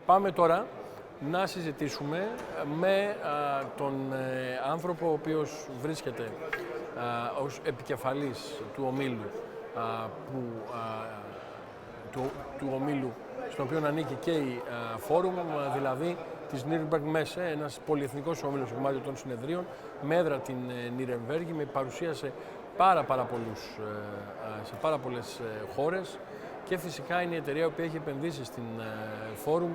Πάμε τώρα να συζητήσουμε με τον άνθρωπο ο οποίος βρίσκεται ως επικεφαλής του ομίλου, του ομίλου στον οποίο ανήκει και η Φόρουμ, δηλαδή της NürnbergMesse, ένας πολυεθνικός όμιλος κομμάτι των συνεδρίων, με έδρα την Νιρεμβέργη, με παρουσία σε πάρα πολλές χώρες, και φυσικά είναι η εταιρεία που έχει επενδύσει στην Φόρουμ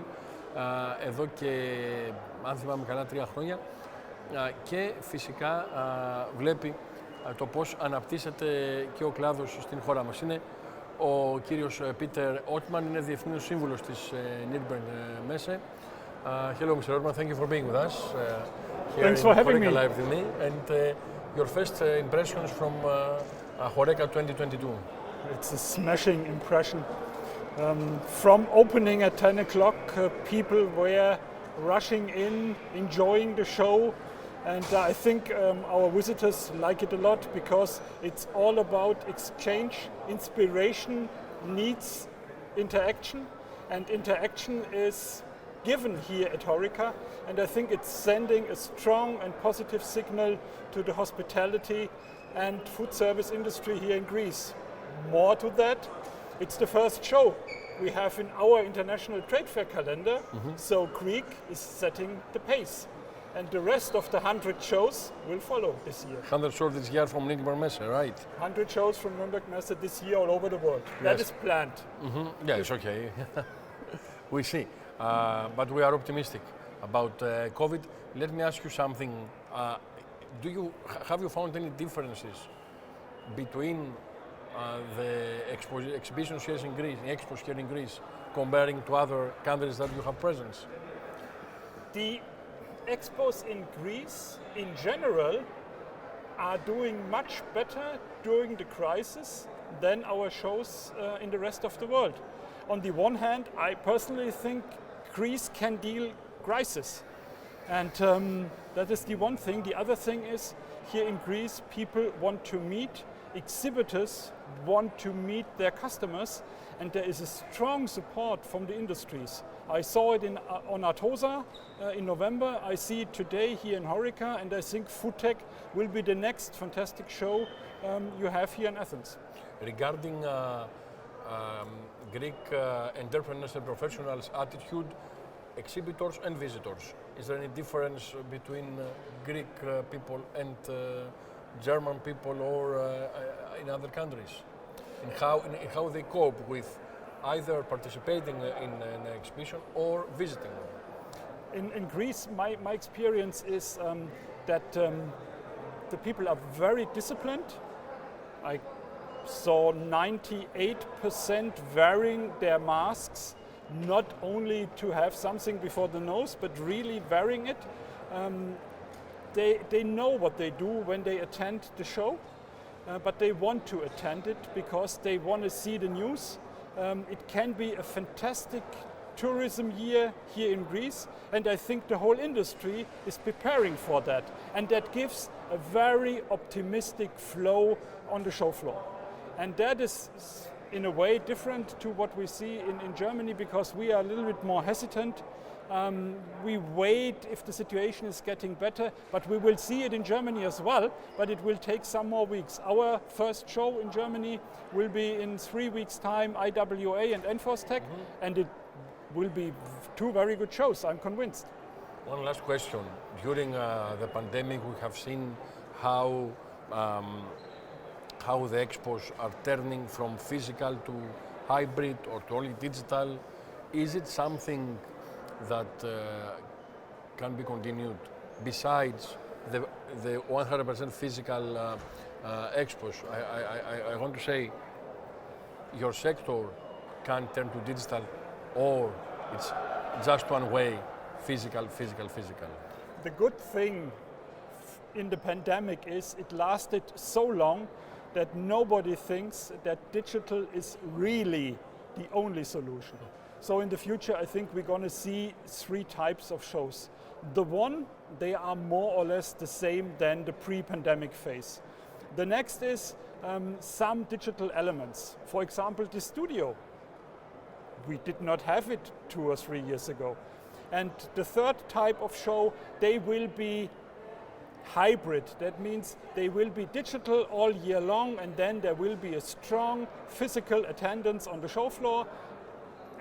εδώ και, αν θυμάμαι καλά, 3 χρόνια, και φυσικά βλέπει το πώς αναπτύσσεται και ο κλάδος στην χώρα μας. Είναι ο κύριος Πίτερ Ottmann, είναι Διεθνής Σύμβουλος της NürnbergMesse. Hello, Mr. Ottmann, thank you for being with us here Thanks for in having HORECA me. Live TV. And your first impressions from HORECA 2022? It's a smashing impression. From opening at 10 o'clock, people were rushing in, enjoying the show, and I think our visitors like it a lot because it's all about exchange. Inspiration needs interaction, and interaction is given here at HORECA, and I think it's sending a strong and positive signal to the hospitality and food service industry here in Greece. More to that, it's the first show we have in our international trade fair calendar, so Greek is setting the pace. And the rest of the 100 shows will follow this year. 100 shows this year from NürnbergMesse, right? 100 shows from NürnbergMesse this year all over the world. That is planned. Yeah, it's okay. We see. But we are optimistic about COVID. Let me ask you something. Have you found any differences between the exhibitions here in Greece, the expos here in Greece, comparing to other countries that you have presence? The expos in Greece, in general, are doing much better during the crisis than our shows in the rest of the world. On the one hand, I personally think Greece can deal crisis, and that is the one thing. The other thing is, here in Greece, people want to meet, exhibitors want to meet their customers, and there is a strong support from the industries. I saw it on Artosa in November. I see it today here in HORECA, and I think FoodTech will be the next fantastic show you have here in Athens. Regarding Greek entrepreneurs and professionals' attitude, exhibitors and visitors, is there any difference between Greek people and German people or in other countries? In how they cope with either participating in an exhibition or visiting? In Greece, my experience is that the people are very disciplined. I saw 98% wearing their masks, not only to have something before the nose, but really wearing it. They know what they do when they attend the show, but they want to attend it because they want to see the news. It can be a fantastic tourism year here in Greece, and I think the whole industry is preparing for that, and that gives a very optimistic flow on the show floor. And that is in a way different to what we see in Germany, because we are a little bit more hesitant. We wait if the situation is getting better, but we will see it in Germany as well, but it will take some more weeks. Our first show in Germany will be in 3 weeks' time, IWA and Enforce-Tech, and it will be 2 very good shows, I'm convinced. One last question. During the pandemic, we have seen how the expos are turning from physical to hybrid or to only digital. Is it something that can be continued besides the 100% physical expos? I want to say your sector can turn to digital, or it's just one way, physical. The good thing in the pandemic is it lasted so long that nobody thinks that digital is really the only solution. So in the future, I think we're going to see 3 types of shows. The one, they are more or less the same than the pre-pandemic phase. The next is some digital elements. For example, the studio. we did not have it 2 or 3 years ago. And the third type of show, they will be hybrid. That means they will be digital all year long, and then there will be a strong physical attendance on the show floor,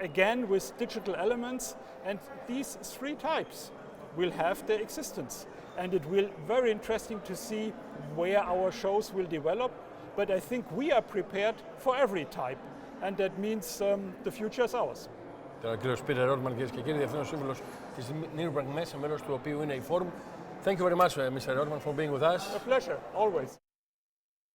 again with digital elements. And these 3 types will have their existence. And it will be very interesting to see where our shows will develop. But I think we are prepared for every type. And that means the future is ours. Τώρα ο κύριος Πίτερ Ottmann, κυρίες και κύριοι, Διευθύνων Σύμβουλος της NürnbergMesse, μέλος του οποίου είναι η Forum. Thank you very much, Mr. Ottmann, for being with us. A pleasure, always.